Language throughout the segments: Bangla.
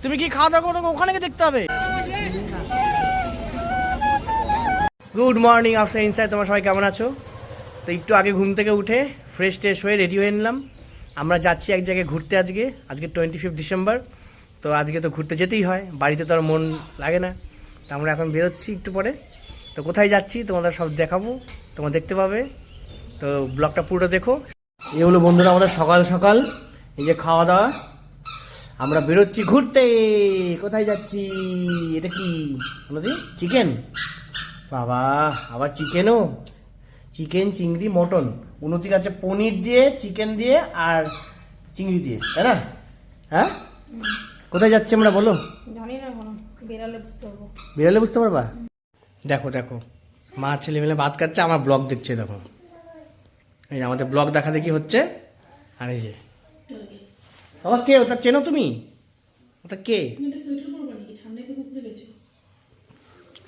তুমি কি খাওয়া দাওয়া করো ওখানে গিয়ে দেখতে হবে। গুড মর্নিং আফটার ইনসাইড, তোমার সবাই কেমন আছো? তো একটু আগে ঘুম থেকে উঠে ফ্রেশ ট্রেশ হয়ে রেডি হয়ে নিলাম। আমরা যাচ্ছি এক জায়গায় ঘুরতে। আজকে 25 ডিসেম্বর। তো আজকে তো ঘুরতে যেতেই হয়, বাড়িতে তো আর মন লাগে না। তো আমরা এখন বেরোচ্ছি একটু পরে। তো কোথায় যাচ্ছি তোমাদের সব দেখাবো, তোমরা দেখতে পাবে। তো ব্লগটা পুরো দেখো। এই হলো বন্ধুরা আমাদের সকাল সকাল এই যে খাওয়া দাওয়া। আমরা বেরোচ্ছি ঘুরতে। কোথায় যাচ্ছি? এটা কি চিকেন? বাবা আবার চিকেনও, চিকেন চিংড়ি মটন। উন্নতি আছে পনির দিয়ে, চিকেন দিয়ে আর চিংড়ি দিয়ে, তাই না? হ্যাঁ, কোথায় যাচ্ছি আমরা বলো? জানি না, বেরালে বুঝতে পারবো। বেরালে বুঝতে পারবা? দেখো দেখো, মা ছেলে মিলে ভাত খাচ্ছে, আমার ব্লগ দেখছে। দেখো এই যে আমাদের ব্লগ দেখা দেখি হচ্ছে। আর এই যে বাবা কে ওটা চেনো তুমি? ওটা কে?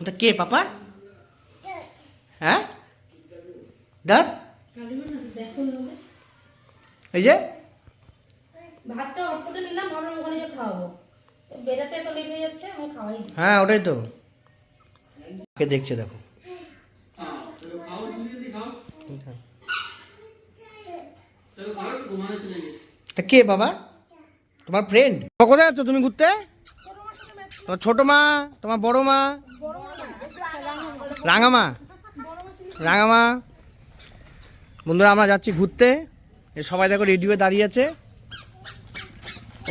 ওটা কে পাপা? হ্যাঁ দাদ, এই যে ভাতটা অল্পটা নিলাম, ভাবলাম ওখানে গিয়ে খাওয়াবো। বেরাতে তো লেট হয়ে যাচ্ছে, আমি খাওয়াই। হ্যাঁ ওটাই তো, কে দেখছে দেখো। কে বাবা? তোমার ফ্রেন্ড? কোথায় আছো তুমি ঘুরতে? তোমার ছোট মা, তোমার বড় মা? রাঙামা, রাঙামা। বন্ধুরা আমরা যাচ্ছি ঘুরতে। সবাই দেখো রেডি হয়ে দাঁড়িয়ে আছে।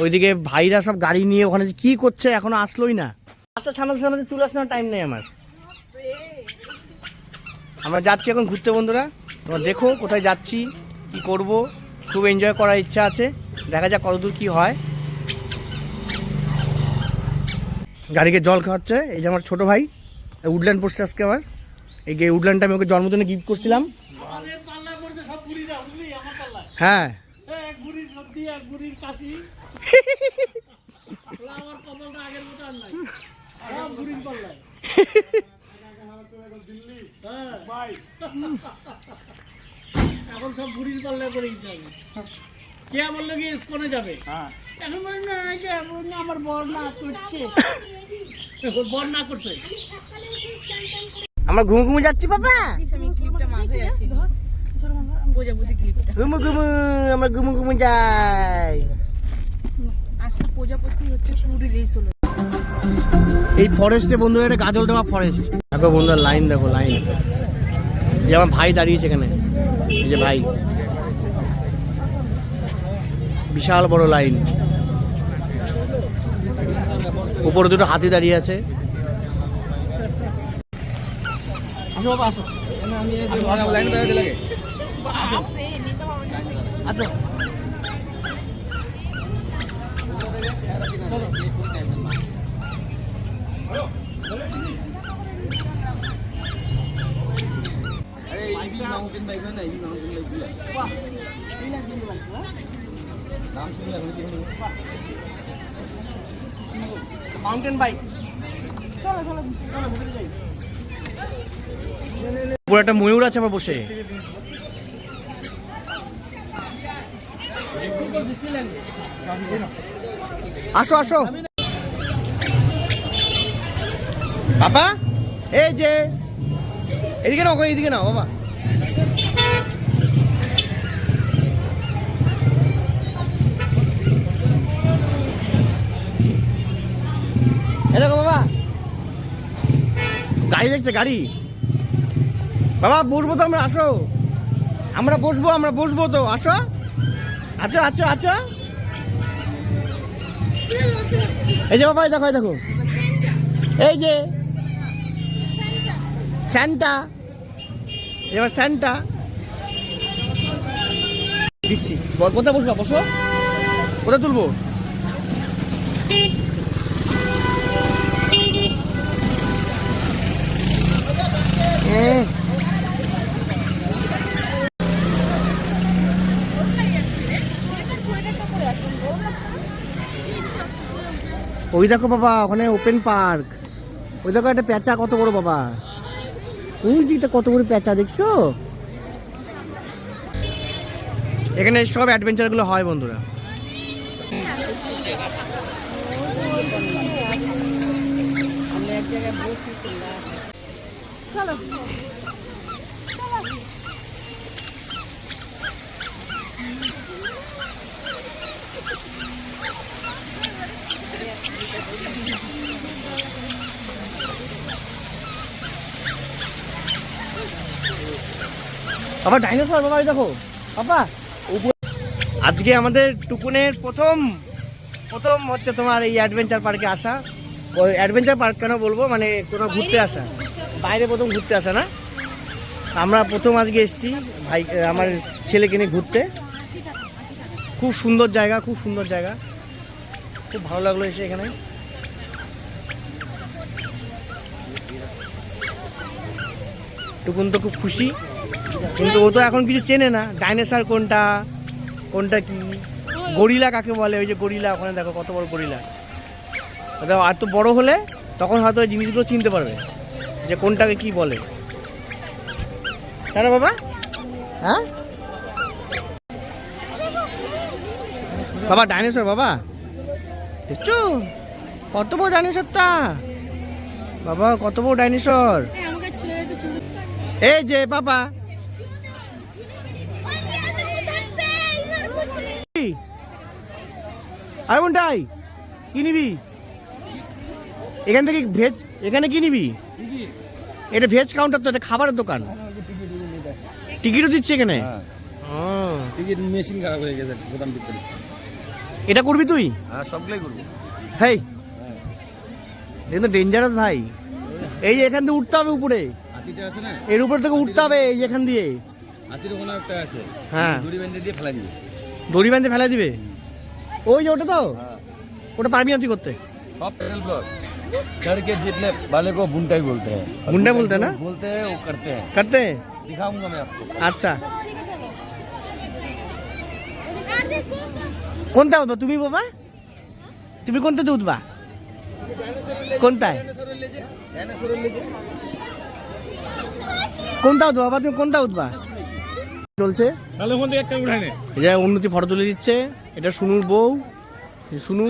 ওইদিকে ভাইরা সব গাড়ি নিয়ে ওখানে কি করছে, এখনো আসলোই না। আচ্ছা সামনে সামনে চলে আসানোর টাইম নেই আমার। আমরা যাচ্ছি এখন ঘুরতে বন্ধুরা। তোমরা দেখো কোথায় যাচ্ছি, কি করব। খুব এনজয় করার ইচ্ছা আছে, দেখা যাক কতদূর কি হয়। গাড়িকে জল খাওয়াচ্ছে এই যে আমার ছোট ভাই। উডল্যান্ড পোস্ট আজকে আমার এই উডল্যান্ডটা আমি ওকে জন্মদিনে গিফট করছিলাম। হ্যাঁ এখন সব বুড়ির পাল্লা করে কে বললো কি স্কনে যাবে, এখন বলি না আমার বর না করছে, বর না করছে। আমরা ঘুমু ঘুমু যাচ্ছি বাবা, ঘুমু ঘুমু, আমরা ঘুমু ঘুমু যাই। আজকে প্রজাপতি হচ্ছে পুরো রেস হলো এই ফরেস্টে বন্ধুরা, এটা গাজলডোবা ফরেস্ট। দেখো বন্ধুরা লাইন, দেখো লাইন। যে আমার ভাই দাঁড়িয়েছে এখানে, এই যে ভাই, বিশাল বড় লাইন। উপরে দুটো হাতি দাঁড়িয়ে আছে। আসো বাবা আসো, লাইনে দাঁড়াতে লাগে। আচ্ছা মাউন্টেন বাইক। পুরো একটা ময়ূর আছে আবার বসে। আসো আসো বাবা, এই যে এদিকে নাও, এইদিকে নাও বাবা। দেখো বাবা, গাড়ি দেখছে, গাড়ি। বাবা বসবো তো আমরা, আসো আমরা বসবো তো, আসো। আচ্ছা আচ্ছা আচ্ছা, এই যে বাবা দেখো দেখো, এই যে স্যান্টা, এবার স্যান্টা দিচ্ছি। কোথায় বসবো? বসো, কোথায় তুলবো? ওই দেখো বাবা, ওখানে ওপেন পার্ক। ওই দেখো একটা পেঁচা, কত বড় বাবা। ওই দিকটা কত বড় পেঁচা দেখছো? এখানে সব অ্যাডভেঞ্চারগুলো হয় বন্ধুরা। চলো বাবা ডাইনোসর, বাবা এই দেখো বাবা। আজকে আমাদের টুকুনের প্রথম হচ্ছে তোমার এই অ্যাডভেঞ্চার পার্কে আসা। ওই অ্যাডভেঞ্চার পার্ক কেন বলবো, মানে কোনো ঘুরতে আসা, বাইরে প্রথম ঘুরতে আসা না। আমরা প্রথম আজকে এসেছি ভাই আমার ছেলেকে নিয়ে ঘুরতে। খুব সুন্দর জায়গা, খুব সুন্দর জায়গা, খুব ভালো লাগলো এসে এখানে। টুকুন তো খুব খুশি, কিন্তু ও তো এখন কিছু চেনে না, ডাইনোসর কোনটা কোনটা কি, গরিলা কাকে বলে। ওই যে গরিলা, ওখানে দেখো কত বড় গরিলা। আর তো বড় হলে তখন হয়তো ওই জিনিসগুলো চিনতে পারবে যে কোনটাকে কি বলে, তাই না বাবা? হ্যাঁ বাবা, ডাইনোসর বাবা, দেখছো কত বড় ডাইনোসরটা বাবা, কত বড় ডাইনোসর। এই যে বাবা, আর কোনটাই কি নিবি এখান থেকে? ভেজ এখানে কি নিবি? এটা ভেজ কাউন্টার তো, এটা খাবারের দোকান। টিকিটও দিচ্ছে এখানে? টিকিট মেশিন খারাপ হয়ে গেছে গোদাম ভিতরে। এটা করবি তুই? হ্যাঁ সবগুলোই করবো। হেই এটা তো ডেঞ্জারাস ভাই। এই যে এখান থেকে উঠতে হবে উপরে, হাতিটা আছে না, এর উপর থেকে উঠতে হবে এই এখান দিয়ে। হাতির ওখানে একটা আছে, হ্যাঁ দড়ি বেঁধে দিয়ে ফেলা দিবে। দড়ি বাঁধে ফেলা দিবে? ওই যে ওটা তো, ওটা পারবি না তুই করতে? सब पैदल को चढ़ के जितने वाले को बुंटा ही बोलते हैं। बुंटा बोलते हैं ना? बोलते हैं, वो करते हैं। করতে? दिखाऊंगा मैं आपको। আচ্ছা, কোনটা উঠবা তুমি বাবা? তুমি কোনটাতে উঠবা? কোনটায়? কোনটা উঠবা বাবা, তুমি কোনটা উঠবা? চলছে তাহলে ওখান থেকে একটা উঠানে এই যে উন্নতি ফটো তুলে দিচ্ছে। এটা সুনুর বউ, সুনু।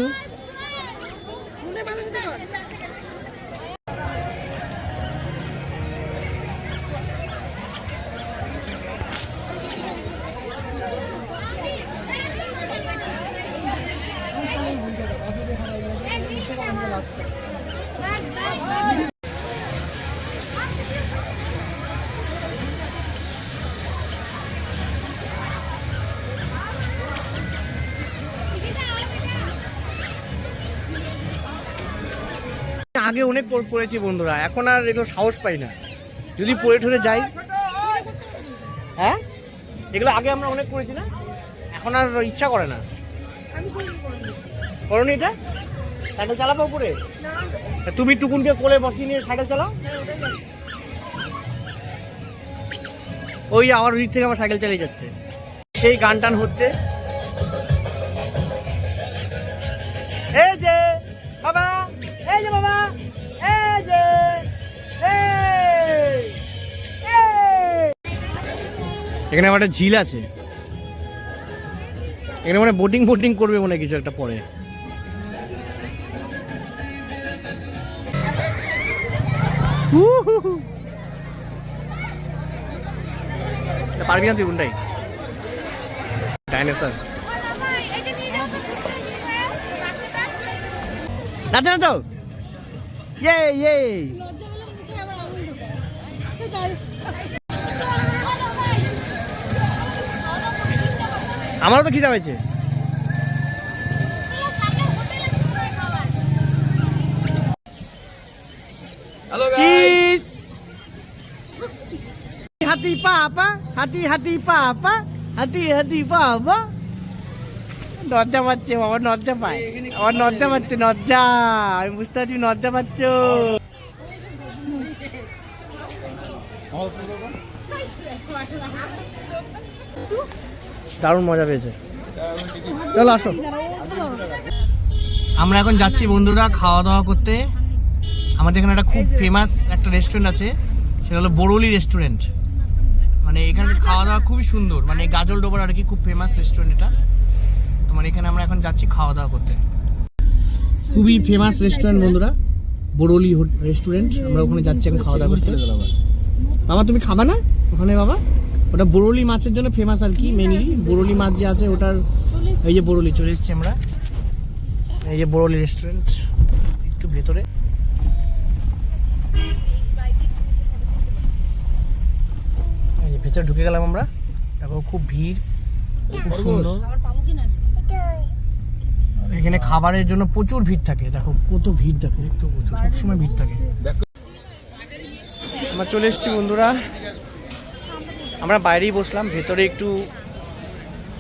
আগে অনেক পড়েছি বন্ধুরা, এখন আর এগুলো সাহস পাই না, যদি পড়ে ঠরে যাই। হ্যাঁ এগুলো আগে আমরা অনেক করেছি না, এখন আর ইচ্ছা করে না। করনি এটা? সাইকেল চালাবো উপরে? তুমি টুকুনকে কোলে বসিয়ে নিয়ে সাইকেল চালাও। ওই আবার ওই থেকে আমার সাইকেল চালিয়ে যাচ্ছে, সেই গান টান হচ্ছে। এই যে বাবা, এই যে বাবা, এই যে এখানে আমার একটা ঝিল আছে, এখানে মানে বোটিং করবে মনে কিছু একটা পরে। পারবি না তুই কোনটাই? ডাইনোসর নাচো নাচো, ইয়ে ইয়ে। আমারও তো খিদা হয়েছে। হ্যালো চিজ হাতি পাপা, হাতি হাতি পাপা, হাতি হাতি পাপা। নজ্জা পাচ্ছে বাবা, নজ্জা পায় আমার, নজ্জা পাচ্ছে, নজ্জা। আমি বুঝতে পারছি নজ্জা পাচ্ছ। দারুণ মজা পেয়েছে। চলো আসো, আমরা এখন যাচ্ছি বন্ধুরা খাওয়া দাওয়া করতে। আমাদের এখানে একটা খুব ফেমাস একটা রেস্টুরেন্ট আছে, সেটা হলো বড়লি রেস্টুরেন্ট। মানে এখানে খাওয়া দাওয়া খুবই সুন্দর, মানে গাজল ডোবার আর কি, খুব ফেমাস রেস্টুরেন্ট এটা। তো মানে এখানে আমরা এখন যাচ্ছি খাওয়া দাওয়া করতে। খুবই ফেমাস রেস্টুরেন্ট বন্ধুরা, বরলি রেস্টুরেন্ট, আমরা ওখানে যাচ্ছি এখন খাওয়া দাওয়া করতে। বাবা তুমি খাবা না ওখানে? বাবা ওটা বরলি মাছের জন্য ফেমাস আর কি, মেনলি বরলি মাছ যে আছে ওটার। এই যে বরলি চলে এসেছি আমরা, এই যে বরলি রেস্টুরেন্ট, একটু ভেতরে। এই যে ভেতরে ঢুকে গেলাম আমরা, দেখো খুব ভিড়, খুব সুন্দর। এখানে খাবারের জন্য প্রচুর ভিড় থাকে, দেখো কত ভিড় থাকে, সবসময় ভিড় থাকে। আমরা চলে এসেছি বন্ধুরা, আমরা বাইরেই বসলাম, ভেতরে একটু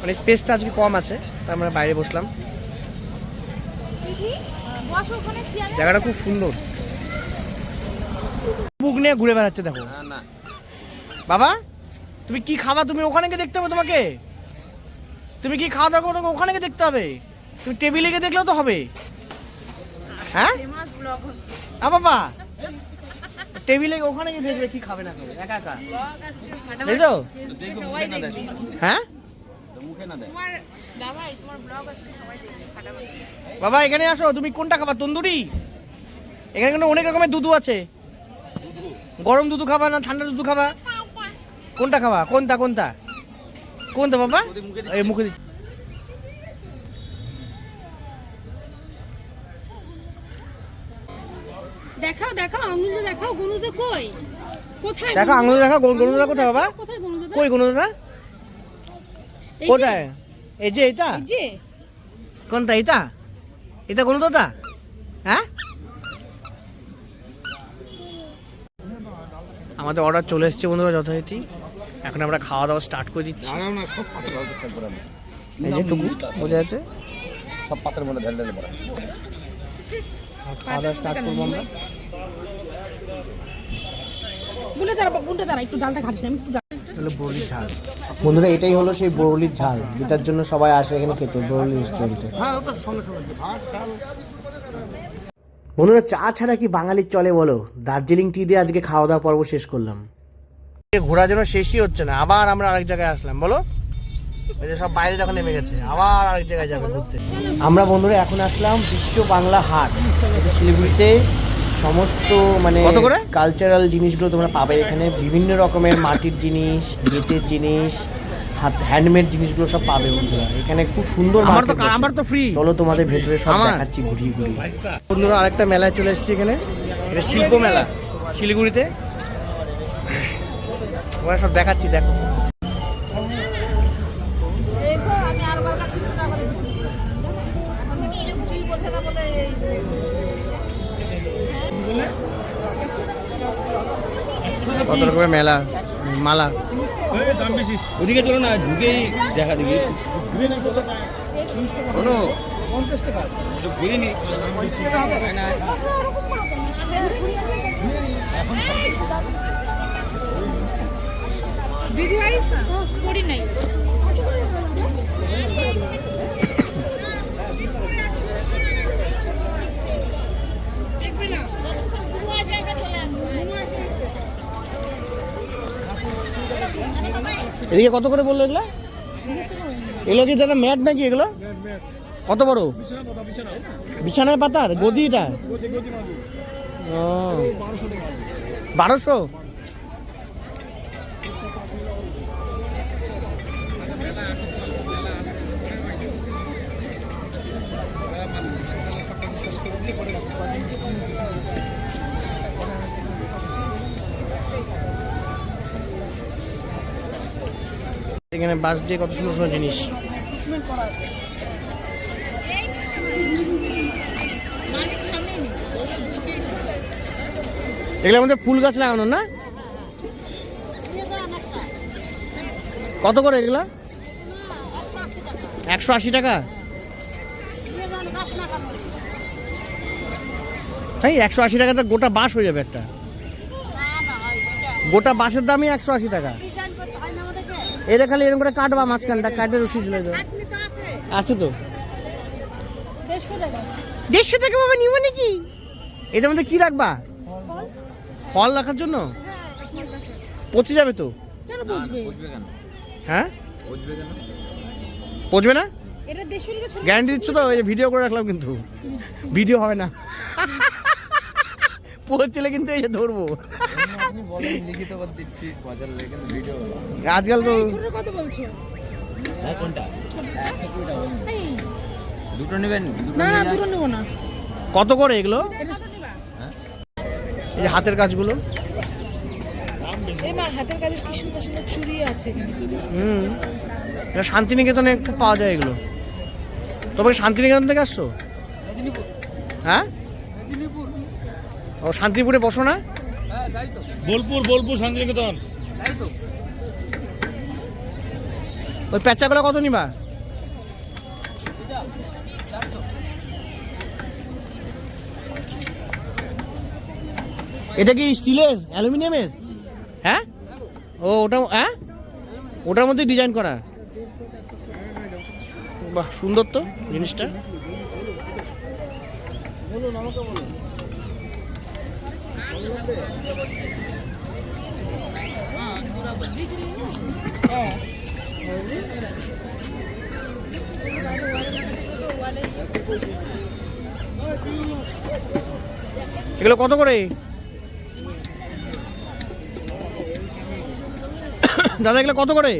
মানে স্পেসটা আজকে কম আছে, তাই আমরা বাইরে বসলাম। জায়গাটা খুব সুন্দর, বুক নিয়ে ঘুরে বেড়াচ্ছে দেখো। বাবা তুমি কি খাবা? তুমি ওখানে গিয়ে দেখতে হবে তোমাকে, তুমি কি খাওয়া দাওয়া করো তোমাকে ওখানে গিয়ে দেখতে হবে, তুমি টেবিলে গিয়ে দেখলেও তো হবে। হ্যাঁ বাবা টেবিলে ওখানে গিয়ে দেখবে কি খাবে না খাবে, একা একা বুঝছো? হ্যাঁ বাবা এখানে আসো, তুমি কোনটা খাবা? তন্দুরি? এখানে কিন্তু অনেক রকমের দুধু আছে, গরম দুধু খাবা না ঠান্ডা দুধু খাবা? কোনটা খাবা? কোনটা কোনটা কোনটা বাবা? এই মুখে দেখাও দেখাও, আঙুলটা দেখাও, গনুদা কই? কোথায় দেখো আঙুল দেখাও, গনুদা কোথায় বাবা? কোথায় গনুদা? কই গনুদা? কোথায়? এই যে এটা? এই যে কোনটা এটা? এটা গনুদা? হ্যাঁ আমাদের অর্ডার চলে এসেছে বন্ধুরা যথারীতি, এখন আমরা খাওয়া দাওয়া স্টার্ট করে দিচ্ছি। এই যে টুকু বোঝা যাচ্ছে, সব পাত্রের মধ্যে ঢেলে ঢেলে পড়া। খাওয়া দাওয়া স্টার্ট করবো আমরা। বুনটা দাঁড়া, একটু ডালটা ঘাটিস না, আমি একটু হলো বরলির ঝাল বন্ধুরা, এটাই হলো সেই বরলির ঝাল যেটার জন্য সবাই আসে এখানে খেতে, বরলি রেস্টুরেন্টে। বন্ধুরা চা ছাড়া কি বাঙালির চলে বলো? দার্জিলিং টি দিয়ে আজকে খাওয়া দাওয়া পর্ব শেষ করলাম, ঘোরার জন্য শেষই হচ্ছে না, আবার আমরা আরেক জায়গায় আসলাম। বলো ওই যে সব বাইরে যখন নেমে গেছে, আবার আরেক জায়গায় যাবে ঘুরতে। আমরা বন্ধুরা এখন আসলাম বিশ্ব বাংলা হাট, এটা শিলিগুড়িতে। সমস্ত মানে কালচারাল জিনিসগুলো তোমরা পাবে এখানে, বিভিন্ন রকমের মাটির জিনিস, বেতের জিনিস, হ্যান্ডমেড জিনিসগুলো সব পাবে বন্ধুরা এখানে। খুব সুন্দর মার্কেট, আমার তো ফ্রি। চলো তোমাদের ভেতরে সব দেখাচ্ছি ঘুরিয়ে ঘুরিয়ে। বন্ধুরা আরেকটা মেলায় চলে এসেছি এখানে, এটা শিল্প মেলা শিলিগুড়িতে, ওরা সব দেখাচ্ছি দেখো। কত রকমের মেলা মালা, ওদিকে চলো না, ঢুকেই দেখা দেখি কোনো 50 টাকা ঘুরিনি। দিদি ভাই পড়ি নাই। এদিকে কত করে বললো এগুলো? এগুলো কি দাদা ম্যাট নাকি এগুলো? কত বড় বিছানায় পাতার গদি? এটা 1200। এখানে বাস দিয়ে কত সুন্দর সুন্দর জিনিস। এগুলোর মধ্যে ফুল গাছ লাগানো না? কত করে এগুলা? 180 টাকা। তাই 180 টাকা তো গোটা বাঁশ হয়ে যাবে একটা, গোটা বাঁশের দামই 180 টাকা। এটা খালি এরকম করে কাটবা মাঝখানটা, কাটে রসি ঝুলে দেবে। আছে তো 150 টাকা বাবা নিব নাকি? এটার মধ্যে কি রাখবা? ফল রাখার জন্য? পচে যাবে তো। হ্যাঁ পচবে না? গ্যারান্টি দিচ্ছ তো? ভিডিও করে রাখলাম কিন্তু ভিডিও হবে না। পৌঁছলে কিন্তু এই যে ধরবো। আপনি বলেন লিখিত করে দিচ্ছি বাজার লেগে কিন্তু ভিডিও আজকাল তো কত বলছো? হ্যাঁ কোনটা 120 টাকা এই, দুটো নেবেন দুটো না নিয়ে না যান। দুটো নেবো না। কত করে এগুলো? হ্যাঁ এই যে হাতের কাজগুলো। এই মা হাতের কাজের কি সুন্দর সুন্দর চুড়ি আছে এখানে। এটা শান্তিনিকেতনে একটু পাওয়া যায় এগুলো। তবে শান্তিনিকেতন থেকে আসছো? হ্যাঁ, ও শান্তিপুরে বসো না? হ্যাঁ তাই তো বোলপুর শান্তিনিকেতন। তাই তো ওই প্যাঁচাগুলো কত নিবা? এটা কি স্টিলের, অ্যালুমিনিয়ামের? হ্যাঁ, ও ওটা, হ্যাঁ ওটার মধ্যে ডিজাইন করা। বাহ, সুন্দর তো জিনিসটা। এগুলো কত করে দাদা? এগুলো কত করে?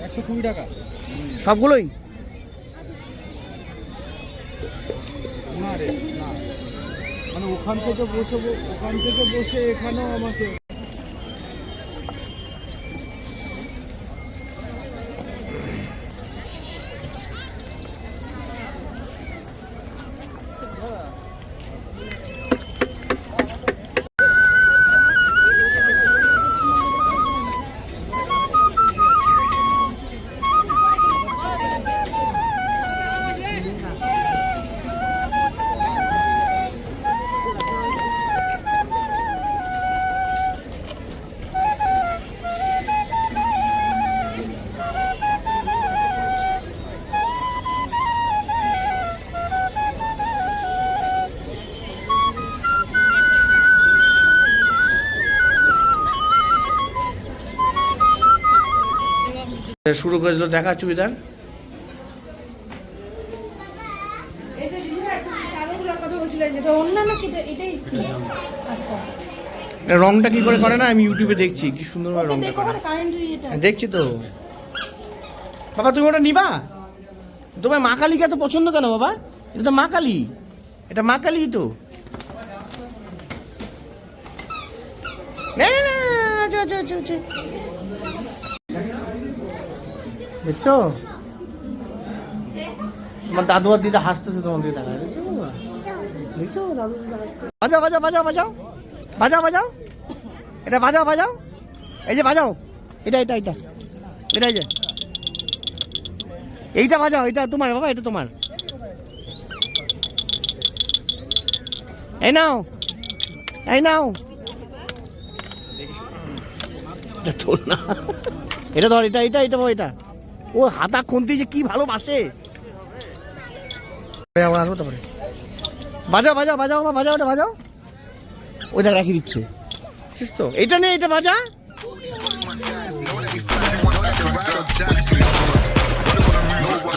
120 টাকা সবগুলোই? না রে না মানে ওখান থেকে বসে এখানেও আমাকে শুরু করে দিল দেখা চুড়িদার। এটা রংটা কি করে করে না, আমি ইউটিউবে দেখছি কি সুন্দরভাবে রংটা করে। দেখছি তো বাবা। তুমি ওটা নিবা? তোমার মা কালীকে এত পছন্দ কেন বাবা? এটা তো মা কালী, এটা মা কালী তো। না না না, আচ্ছা আচ্ছা আচ্ছা আচ্ছা, দেখছো তোমার দাদু আর দিদা হাসতেছে তোমার দিকে তাকায়। দেখছো বাবা? দেখছো দাদু দিদা হাসছে। বাজাও বাজাও বাজাও বাজাও বাজাও বাজাও, এটা বাজাও বাজাও, এই যে বাজাও, এটা এটা এটা এটা, এই যে এইটা বাজাও, এটা তোমার বাবা, এটা তোমার। এই নাও এই নাও, এটা তোর না, এটা ধর, এটা এটা এটা বাবা, এটা। ও হাতা খুন্তি যে কি ভালোবাসে। আসবো তারপরে। বাজাও বাজাও বাজাও বাজাও, ওটা বাজাও, ওইটা রাখি দিচ্ছে। তো এইটা নেই, এটা বাজা।